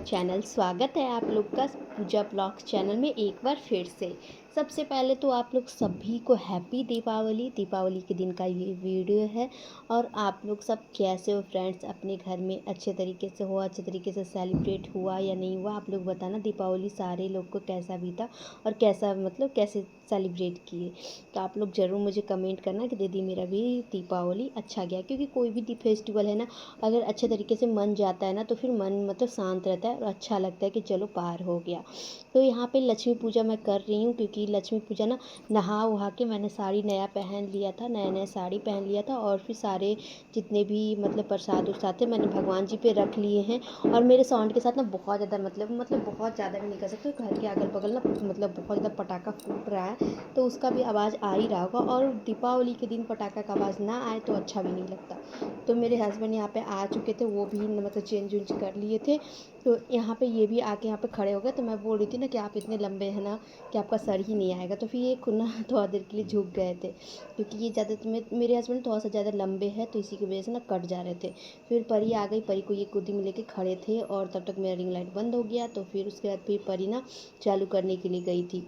Channel. स्वागत है आप लोग का पूजा ब्लॉग्स चैनल में एक बार फिर से। सबसे पहले तो आप लोग सभी को हैप्पी दीपावली। दीपावली के दिन का ये वीडियो है और आप लोग सब कैसे हो फ्रेंड्स, अपने घर में अच्छे तरीके से हो, अच्छे तरीके से सेलिब्रेट हुआ या नहीं हुआ, आप लोग बताना। दीपावली सारे लोग को कैसा बीता और कैसा कैसे सेलिब्रेट किए, तो आप लोग ज़रूर मुझे कमेंट करना कि दीदी मेरा भी दीपावली अच्छा गया। क्योंकि कोई भी फेस्टिवल है ना, अगर अच्छे तरीके से मन जाता है ना तो फिर मन शांत रहता है और अच्छा लगता है कि चलो पार हो गया। तो यहाँ पे लक्ष्मी पूजा मैं कर रही हूँ, क्योंकि लक्ष्मी पूजा ना नहा वहा के मैंने साड़ी नया पहन लिया था, नया नया साड़ी पहन लिया था और फिर सारे जितने भी प्रसाद उरसाद थे मैंने भगवान जी पे रख लिए हैं। और मेरे साउंड के साथ ना बहुत ज़्यादा बहुत ज़्यादा भी नहीं कर सकते, घर के अगल बगल ना बहुत ज़्यादा पटाखा फूट रहा है तो उसका भी आवाज़ आ ही रहा होगा। और दीपावली के दिन पटाखा का आवाज़ ना आए तो अच्छा भी नहीं लगता। तो मेरे हस्बैंड यहाँ पे आ चुके थे, वो भी चेंज वेंज कर लिए थे, तो यहाँ पे ये भी आके यहाँ पे खड़े हो गए। तो मैं बोल रही थी ना कि आप इतने लंबे हैं ना कि आपका सर ही नहीं आएगा, तो फिर ये खुद ना थोड़ा देर के लिए झुक गए थे, क्योंकि ये ज़्यादा मेरे हस्बैंड थोड़ा सा ज़्यादा लंबे हैं तो इसी की वजह से ना कट जा रहे थे। फिर परी आ गई, परी को ये गोदी में लेके खड़े थे और तब तक मेरा रिंग लाइट बंद हो गया। तो फिर उसके बाद फिर परी ना चालू करने के लिए गई थी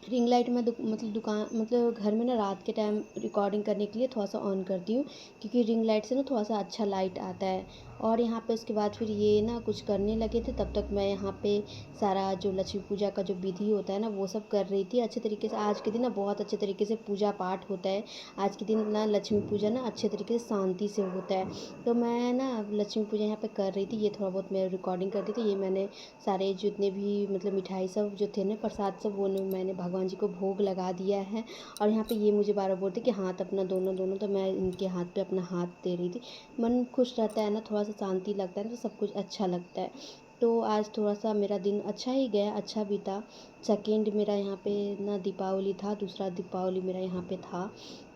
रिंग लाइट। मैं दुकान घर में ना रात के टाइम रिकॉर्डिंग करने के लिए थोड़ा सा ऑन करती हूँ, क्योंकि रिंग लाइट से ना थोड़ा सा अच्छा लाइट आता है। और यहाँ पे उसके बाद फिर ये ना कुछ करने लगे थे, तब तक मैं यहाँ पे सारा जो लक्ष्मी पूजा का जो विधि होता है ना वो सब कर रही थी अच्छे तरीके से। आज के दिन ना बहुत अच्छे तरीके से पूजा पाठ होता है। आज के दिन ना लक्ष्मी पूजा ना अच्छे तरीके से शांति से होता है। तो मैं ना लक्ष्मी पूजा यहाँ पे कर रही थी, ये थोड़ा बहुत मैं रिकॉर्डिंग कर दी थी। ये मैंने सारे जितने भी मिठाई सब जो थे ना, प्रसाद सब, वो मैंने भगवान जी को भोग लगा दिया है। और यहाँ पे ये मुझे बार बोलते कि हाथ अपना दोनों दोनों, तो मैं इनके हाथ पे अपना हाथ दे रही थी। मन खुश रहता है ना, थोड़ा सा शांति लगता है ना, तो सब कुछ अच्छा लगता है। तो आज थोड़ा सा मेरा दिन अच्छा ही गया, अच्छा बीता। सेकेंड मेरा यहाँ पे ना दीपावली था, दूसरा दीपावली मेरा यहाँ पे था।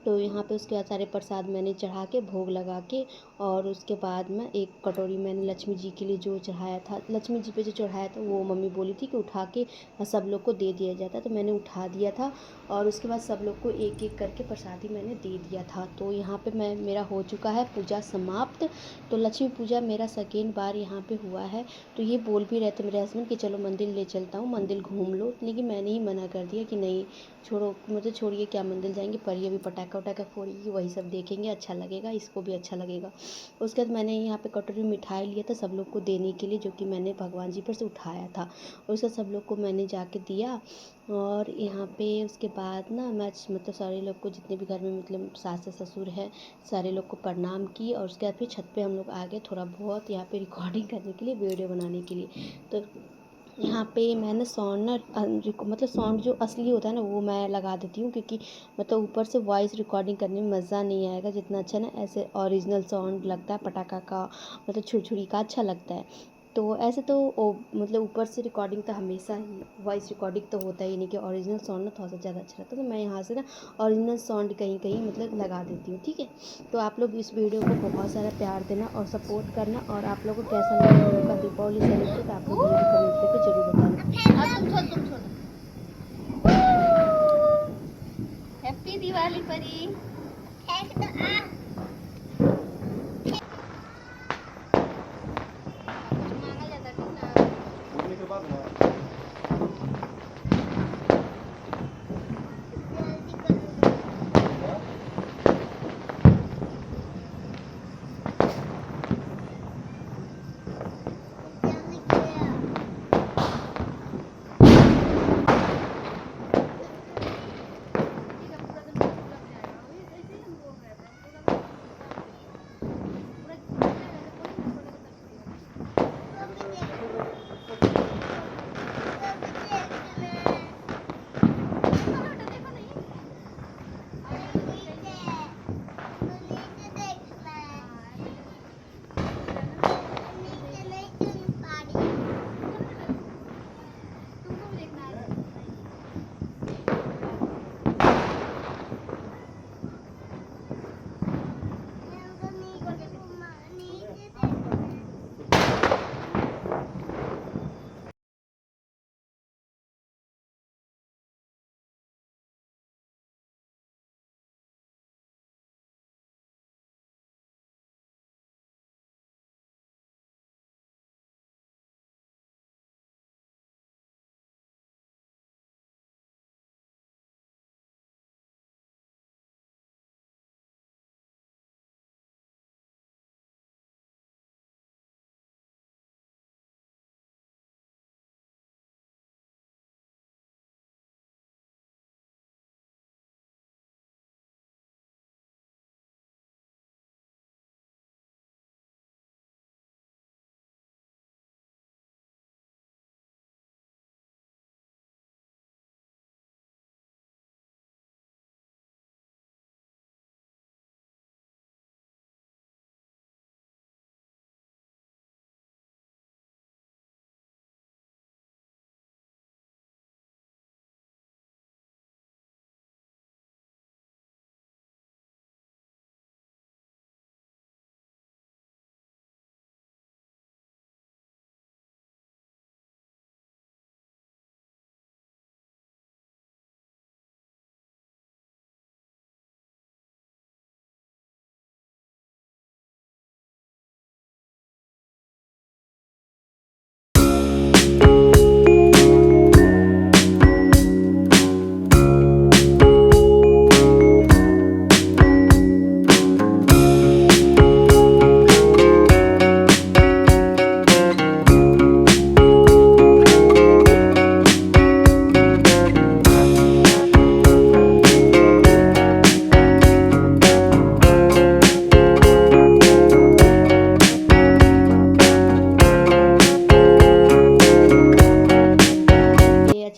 तो यहाँ पे उसके बाद सारे प्रसाद मैंने चढ़ा के भोग लगा के, और उसके बाद में एक कटोरी मैंने लक्ष्मी जी के लिए जो चढ़ाया था, लक्ष्मी जी पे जो चढ़ाया था, वो मम्मी बोली थी कि उठा के सब लोग को दे दिया जाता, तो मैंने उठा दिया था। और उसके बाद सब लोग को एक एक करके प्रसादी मैंने दे दिया था। तो यहाँ पे मेरा हो चुका है पूजा समाप्त। तो लक्ष्मी पूजा मेरा सेकेंड बार यहाँ पे हुआ है। तो ये बोल भी रहे थे मेरे हस्बैंड कि चलो मंदिर ले चलता हूँ, मंदिर घूम लो, लेकिन मैंने ही मना कर दिया कि नहीं, छोड़ो, छोड़िए, क्या मंदिर जाएंगे, पर ये भी पटाखा वटाखा फोड़ेगी, वही सब देखेंगे, अच्छा लगेगा, इसको भी अच्छा लगेगा। उसके बाद मैंने यहाँ पे कटोरी में मिठाई लिया था सब लोग को देने के लिए, जो कि मैंने भगवान जी पर से उठाया था। उसका सब लोग को मैंने जाके दिया। और यहाँ पे उसके बाद ना मैं सारे लोग को, जितने भी घर में सास ससुर है, सारे लोग को प्रणाम की। और उसके बाद फिर छत पे हम लोग आ गए थोड़ा बहुत यहाँ पे रिकॉर्डिंग करने के लिए, वीडियो बनाने के लिए। तो यहाँ पे मैंने साउंड ना साउंड जो असली होता है ना वो मैं लगा देती हूँ, क्योंकि ऊपर से वॉइस रिकॉर्डिंग करने में मज़ा नहीं आएगा जितना अच्छा ना ऐसे ओरिजिनल साउंड लगता है पटाखा का, छुरछुरी का अच्छा लगता है। तो ऐसे तो ऊपर से रिकॉर्डिंग तो हमेशा ही वॉइस रिकॉर्डिंग तो होता ही नहीं, कि ओरिजिनल साउंड ना थोड़ा सा ज़्यादा अच्छा लगता है। तो मैं यहाँ से ना ओरिजिनल साउंड कहीं कहीं लगा देती हूँ, ठीक है। तो आप लोग इस वीडियो को बहुत सारा प्यार देना और सपोर्ट करना। और आप लोगों को कैसा लगा हम लोग का दीपावली सेलिब्रेट, आप लोग मुझे कमेंट करके जरूर बताना। हैप्पी दिवाली परी।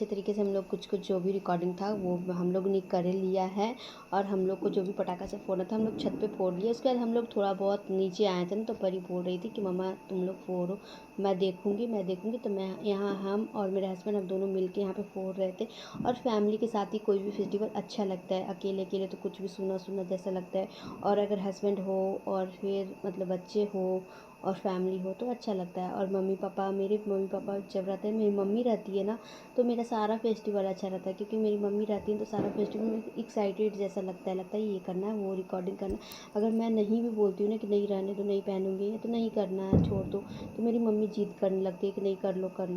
अच्छे तरीके से हम लोग कुछ कुछ जो भी रिकॉर्डिंग था वो हम लोग ने कर लिया है। और हम लोग को जो भी पटाखा से फोड़ना था हम लोग छत पे फोड़ लिया। उसके बाद हम लोग थोड़ा बहुत नीचे आए थे ना, तो परी बोल रही थी कि मम्मा तुम लोग फोड़ो, मैं देखूंगी। तो मैं यहाँ हम और मेरे हस्बैंड हम दोनों मिल के यहाँ पे फोड़ रहे थे। और फैमिली के साथ ही कोई भी फेस्टिवल अच्छा लगता है, अकेले अकेले तो कुछ भी सूना सूना जैसा लगता है। और अगर हस्बैंड हो और फिर मतलब बच्चे हो और फैमिली हो तो अच्छा लगता है। और मेरे मम्मी पापा जब रहते हैं, मेरी मम्मी रहती है ना, तो मेरा सारा फेस्टिवल अच्छा रहता है, क्योंकि मेरी मम्मी रहती है तो सारा फेस्टिवल में एक्साइटेड जैसा लगता है ये करना है वो रिकॉर्डिंग करना है। अगर मैं नहीं भी बोलती हूँ ना कि नहीं रहने दो, नहीं पहनूंगी, तो नहीं करना है छोड़ दो, तो मेरी मम्मी जिद करने लगती है कि नहीं कर लो कर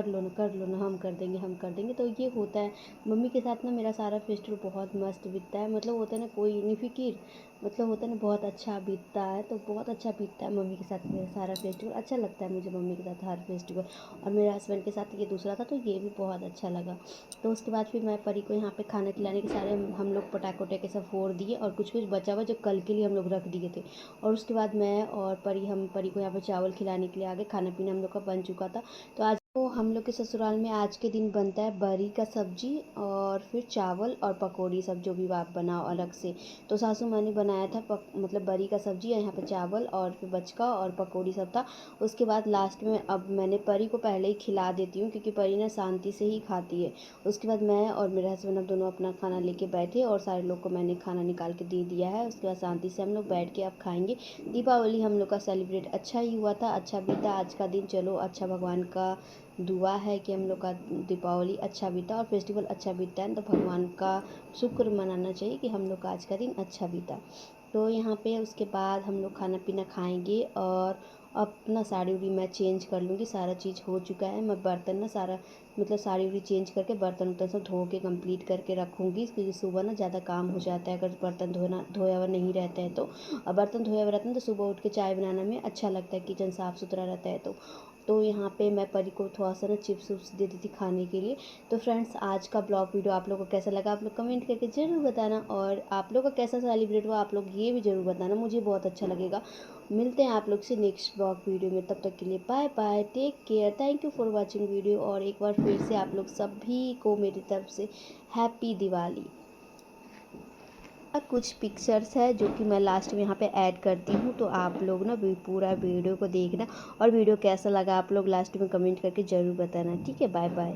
लो ना, हम कर देंगे। तो ये होता है मम्मी के साथ ना, मेरा सारा फेस्टिवल बहुत मस्त बीतता है। मतलब होता है ना कोई नहीं फिकिर, मतलब होता है ना बहुत अच्छा बीतता है, तो बहुत अच्छा बीतता है मम्मी के साथ मेरा सारा फेस्टिवल। अच्छा लगता है मुझे मम्मी के साथ हर फेस्टिवल। और मेरे हस्बैंड के साथ ये दूसरा था तो ये भी बहुत अच्छा लगा। तो उसके बाद फिर मैं परी को यहाँ पे खाना खिलाने के सारे हम लोग पटाखे वटाखे सब फोड़ दिए, और कुछ कुछ बचा हुआ जो कल के लिए हम लोग रख दिए थे। और उसके बाद मैं और हम परी को यहाँ पे चावल खिलाने के लिए आ गए। खाना पीना हम लोग का बन चुका था। तो आज तो हम लोग के ससुराल में आज के दिन बनता है बरी का सब्जी और फिर चावल और पकौड़ी, सब जो भी आप बनाओ अलग से। तो सासू माँ ने बनाया था मतलब बरी का सब्जी, यहाँ पे चावल और फिर बचका और पकौड़ी सब था। उसके बाद लास्ट में अब मैंने परी को पहले ही खिला देती हूँ, क्योंकि परी ना शांति से ही खाती है। उसके बाद मैं और मेरे हस्बैंड अब दोनों अपना खाना लेके बैठे, और सारे लोग को मैंने खाना निकाल के दे दिया है। उसके बाद शांति से हम लोग बैठ के अब खाएंगे। दीपावली हम लोग का सेलिब्रेट अच्छा ही हुआ था, अच्छा बीता आज का दिन। चलो अच्छा, भगवान का दुआ है कि हम लोग का दीपावली अच्छा बीता और फेस्टिवल अच्छा बीता है, तो भगवान का शुक्र मनाना चाहिए कि हम लोग का आज का दिन अच्छा बीता। तो यहाँ पे उसके बाद हम लोग खाना पीना खाएंगे, और अपना साड़ी उड़ी मैं चेंज कर लूँगी, सारा चीज़ हो चुका है। मैं बर्तन ना सारा मतलब साड़ी उड़ी चेंज करके बर्तन उर्तन सब धो के कंप्लीट करके रखूँगी, क्योंकि सुबह ना ज़्यादा काम हो जाता है अगर बर्तन धोया हुआ नहीं रहता है तो। और बर्तन धोया हुआ रहता है तो सुबह उठ के चाय बनाने में अच्छा लगता है, किचन साफ़ सुथरा रहता है तो यहाँ पे मैं परी को थोड़ा सा ना चिप्स उप्स दे दी थी खाने के लिए। तो फ्रेंड्स, आज का ब्लॉग वीडियो आप लोगों को कैसा लगा आप लोग कमेंट करके ज़रूर बताना, और आप लोग का कैसा सेलिब्रेट हुआ आप लोग ये भी ज़रूर बताना, मुझे बहुत अच्छा लगेगा। मिलते हैं आप लोग से नेक्स्ट ब्लॉग वीडियो में, तब तक के लिए bye bye, take care, thank you for watching video. और एक बार फिर से आप लोग सभी को मेरी तरफ से हैप्पी दिवाली। कुछ पिक्चर्स है जो कि मैं लास्ट में यहाँ पे ऐड करती हूँ, तो आप लोग ना पूरा वीडियो को देखना, और वीडियो कैसा लगा आप लोग लास्ट में कमेंट करके ज़रूर बताना। ठीक है, बाय बाय।